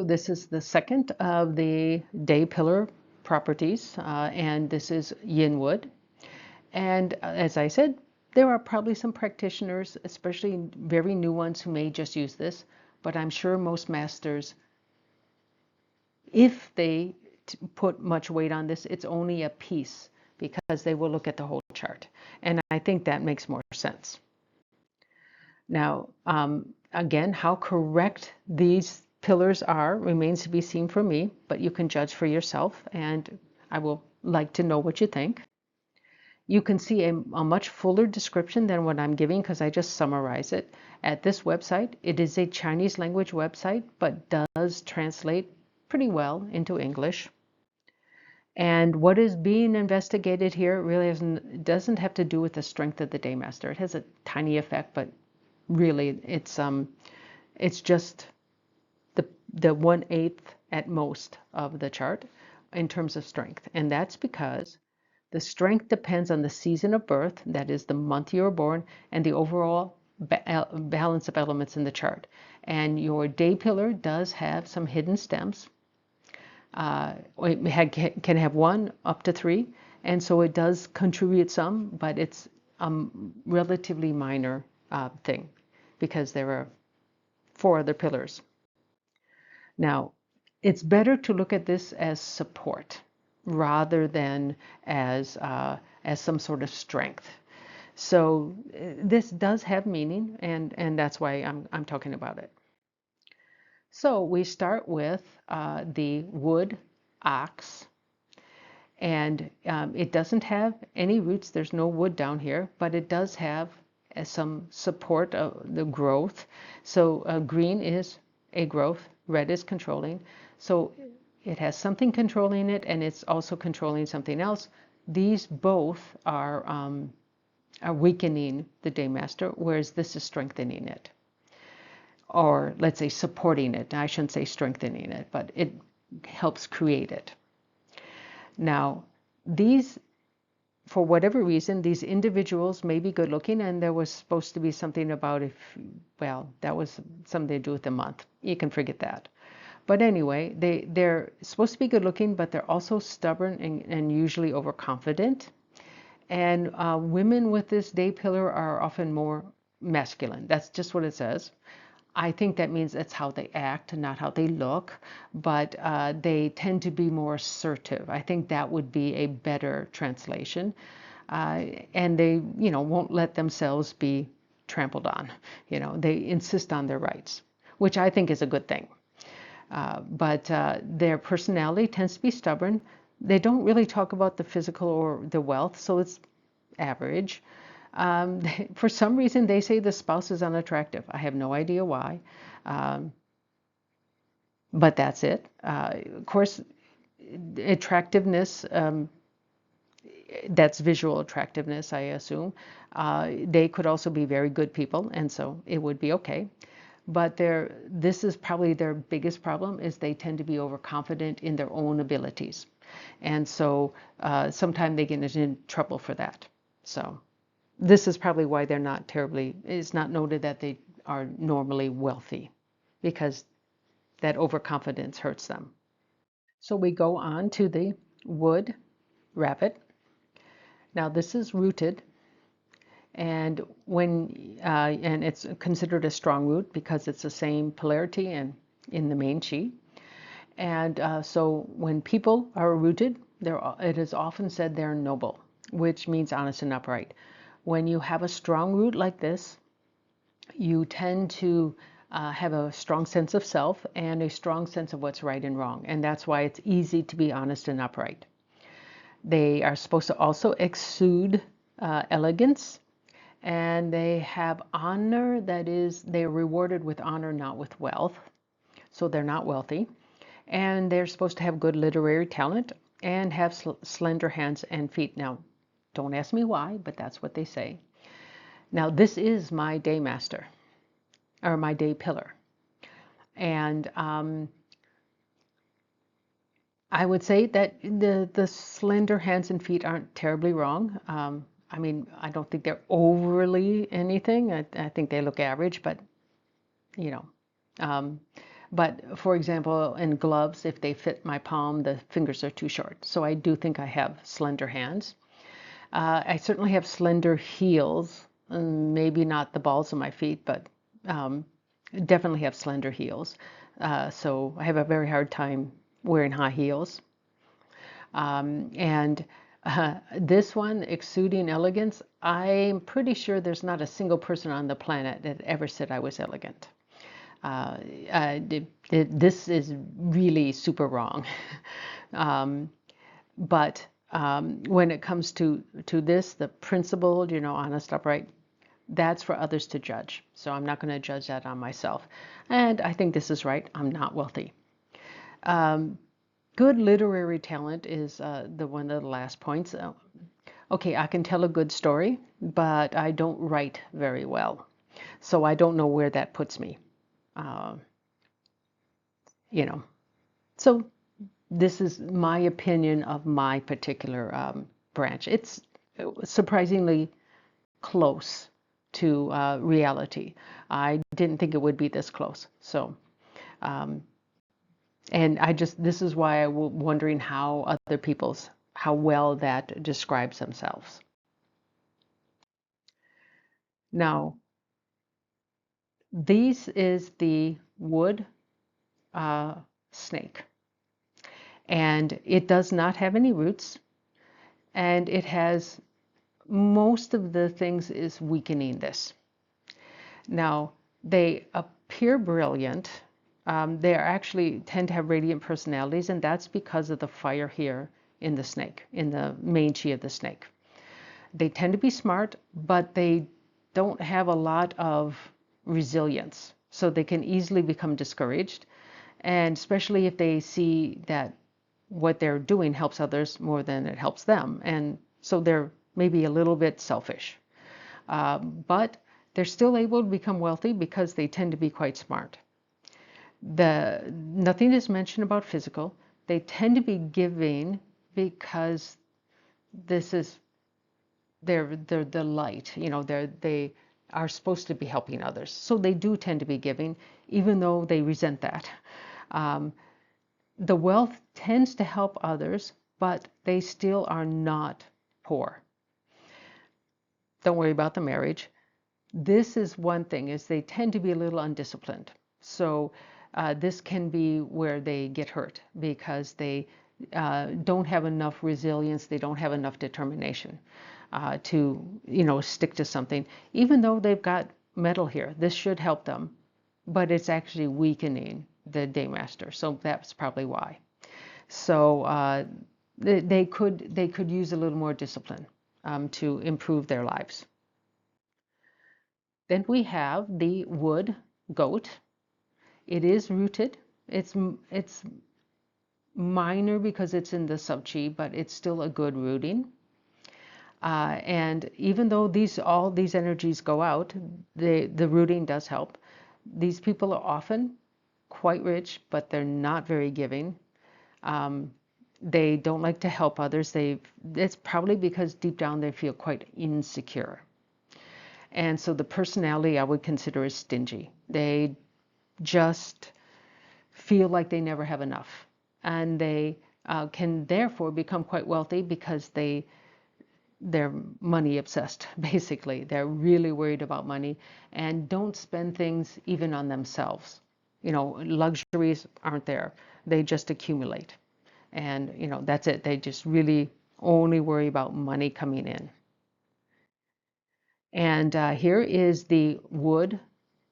This is the second of the day pillar properties, and this is Yin Wood. And as I said, there are probably some practitioners, especially very new ones, who may just use this, but I'm sure most masters, if they put much weight on this, it's only a piece because they will look at the whole chart. And I think that makes more sense. Now, again, how correct these pillars are remains to be seen for me, but you can judge for yourself, and I will like to know what you think. You can see a much fuller description than what I'm giving because I just summarize it at this website. It is a Chinese language website, but does translate pretty well into English. And what is being investigated here really doesn't have to do with the strength of the day master. It has a tiny effect, but really it's just the 1/8 at most of the chart in terms of strength. And that's because the strength depends on the season of birth, that is the month you were born, and the overall balance of elements in the chart. And your day pillar does have some hidden stems. It can have 1 up to 3, and so it does contribute some, but it's a relatively minor thing because there are 4 other pillars. Now, it's better to look at this as support rather than as some sort of strength. So this does have meaning, and that's why I'm talking about it. So we start with the wood ox, and it doesn't have any roots. There's no wood down here, but it does have some support of the growth. So green is a growth, red is controlling. So it has something controlling it, and it's also controlling something else. These both are weakening the day master, whereas this is strengthening it. Or let's say supporting it. I shouldn't say strengthening it, but it helps create it. Now, these, for whatever reason, these individuals may be good looking, and there was supposed to be something about well, that was something to do with the month. You can forget that. But anyway, they're supposed to be good looking, but they're also stubborn and usually overconfident. And women with this day pillar are often more masculine. That's just what it says. I think that means that's how they act, not how they look, but they tend to be more assertive. I think that would be a better translation. And they, won't let themselves be trampled on. They insist on their rights, which I think is a good thing. But their personality tends to be stubborn. They don't really talk about the physical or the wealth, so it's average. For some reason, they say the spouse is unattractive. I have no idea why, but that's it. Of course, attractiveness, that's visual attractiveness, I assume. They could also be very good people, and so it would be okay. But this is probably their biggest problem, is they tend to be overconfident in their own abilities. And so sometimes they get into trouble for that. So this is probably why it's not noted that they are normally wealthy, because that overconfidence hurts them. So we go on to the wood rabbit. Now this is rooted, and and it's considered a strong root because it's the same polarity and in the main chi. And so when people are rooted, it is often said they're noble, which means honest and upright. When you have a strong root like this, you tend to have a strong sense of self and a strong sense of what's right and wrong. And that's why it's easy to be honest and upright. They are supposed to also exude elegance, and they have honor. That is, they're rewarded with honor, not with wealth. So they're not wealthy. And they're supposed to have good literary talent and have slender hands and feet. Now, don't ask me why, but that's what they say. Now, this is my day master, or my day pillar. And I would say that the slender hands and feet aren't terribly wrong. I mean, I don't think they're overly anything. I think they look average, but, But for example, in gloves, if they fit my palm, the fingers are too short. So I do think I have slender hands. I certainly have slender heels, maybe not the balls of my feet, but um, definitely have slender heels. So I have a very hard time wearing high heels. And this one, exuding elegance, I'm pretty sure there's not a single person on the planet that ever said I was elegant. Uh, this is really super wrong. um, but when it comes to this, the principled, honest, upright, that's for others to judge. So I'm not going to judge that on myself. And I think this is right. I'm not wealthy. Good literary talent is the one of the last points. Okay, I can tell a good story, but I don't write very well. So I don't know where that puts me. Uh, you know, so this is my opinion of my particular branch. It's surprisingly close to reality. I didn't think it would be this close. So, and this is why I'm wondering how other people's, how well that describes themselves. Now, this is the wood uh, snake, and it does not have any roots, and it has most of the things is weakening this. Now, they appear brilliant. They are actually tend to have radiant personalities, and that's because of the fire here in the snake, in the main chi of the snake. They tend to be smart, but they don't have a lot of resilience. So they can easily become discouraged. And especially if they see that what they're doing helps others more than it helps them. And so they're maybe a little bit selfish. But they're still able to become wealthy because they tend to be quite smart. Nothing is mentioned about physical. They tend to be giving because this is they're the light. They are supposed to be helping others. So they do tend to be giving, even though they resent that. Um, the wealth tends to help others, but they still are not poor. Don't worry about the marriage. This is one thing, is they tend to be a little undisciplined. So this can be where they get hurt because they don't have enough resilience, they don't have enough determination to stick to something. Even though they've got metal here, this should help them, but it's actually weakening the day master. So that's probably why. So they could use a little more discipline to improve their lives. Then we have the wood goat. It is rooted. It's minor because it's in the sub-chi, but it's still a good rooting. And even though all these energies go out, the rooting does help. These people are often quite rich, but they're not very giving. They don't like to help others. It's probably because deep down they feel quite insecure. And so the personality I would consider is stingy. They just feel like they never have enough. And they can therefore become quite wealthy because they're money obsessed, basically. They're really worried about money and don't spend things even on themselves. Luxuries aren't there. They just accumulate. And, that's it. They just really only worry about money coming in. And here is the wood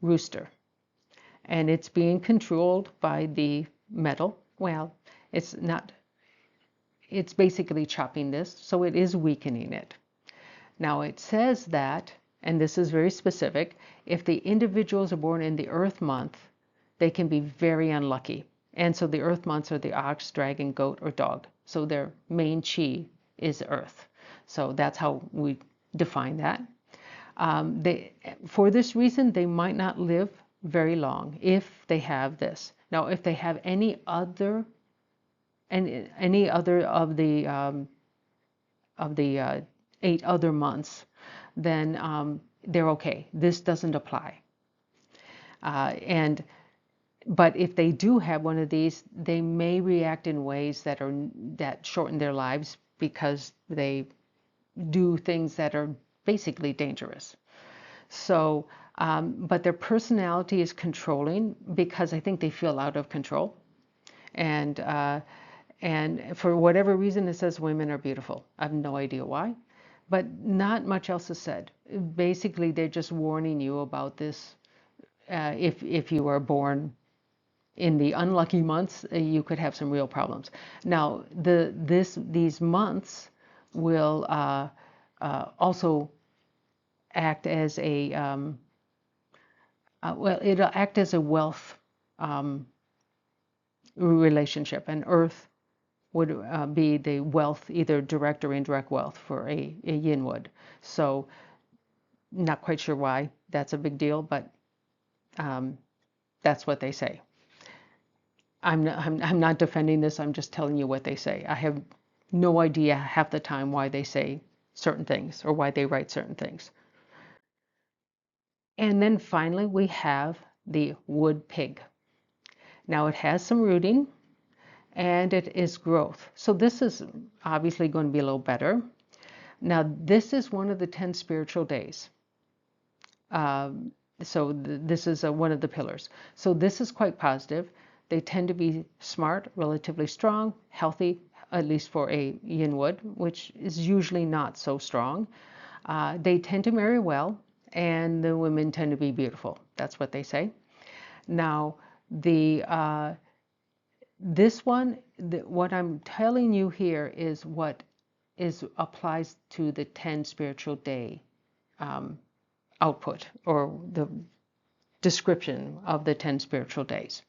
rooster. And it's being controlled by the metal. Well, it's not, it's basically chopping this, so it is weakening it. Now it says that, and this is very specific, if the individuals are born in the earth month, they can be very unlucky. And so the earth months are the ox, dragon, goat, or dog. So their main chi is earth. So that's how we define that. For this reason, they might not live very long if they have this. Now, if they have any other of the 8 other months, then they're okay. This doesn't apply. And But if they do have one of these, they may react in ways that shorten their lives because they do things that are basically dangerous. So, but their personality is controlling because I think they feel out of control. And and for whatever reason, it says women are beautiful. I have no idea why, but not much else is said. Basically, they're just warning you about this. If you are born in the unlucky months, you could have some real problems. Now, these months will also act as a well, it'll act as a wealth um, relationship, and Earth would be the wealth, either direct or indirect wealth for a Yin Wood. So, not quite sure why that's a big deal, but that's what they say. I'm not defending this. I'm just telling you what they say. I have no idea half the time why they say certain things or why they write certain things. And then finally, we have the wood pig. Now it has some rooting and it is growth. So this is obviously going to be a little better. Now this is one of the 10 spiritual days. So this is one of the pillars. So this is quite positive. They tend to be smart, relatively strong, healthy, at least for a yin wood, which is usually not so strong. They tend to marry well, and the women tend to be beautiful. That's what they say. Now, this one, what I'm telling you here is what applies to the 10 spiritual day output, or the description of the 10 spiritual days.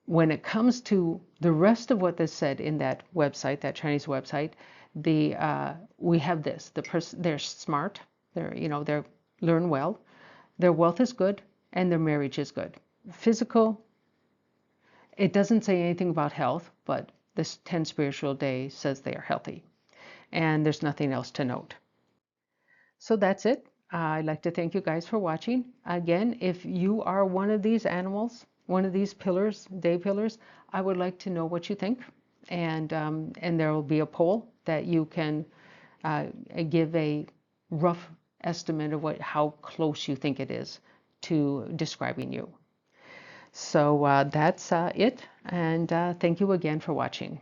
When it comes to the rest of what is said in that website, that Chinese website, we have this: they're smart, they learn well, their wealth is good, and their marriage is good. Physical, it doesn't say anything about health, but this 10 spiritual day says they are healthy, and there's nothing else to note. So that's it. I'd like to thank you guys for watching. Again, if you are one of these animals, one of these pillars, day pillars, I would like to know what you think. And there will be a poll that you can give a rough estimate of how close you think it is to describing you. So that's it. And thank you again for watching.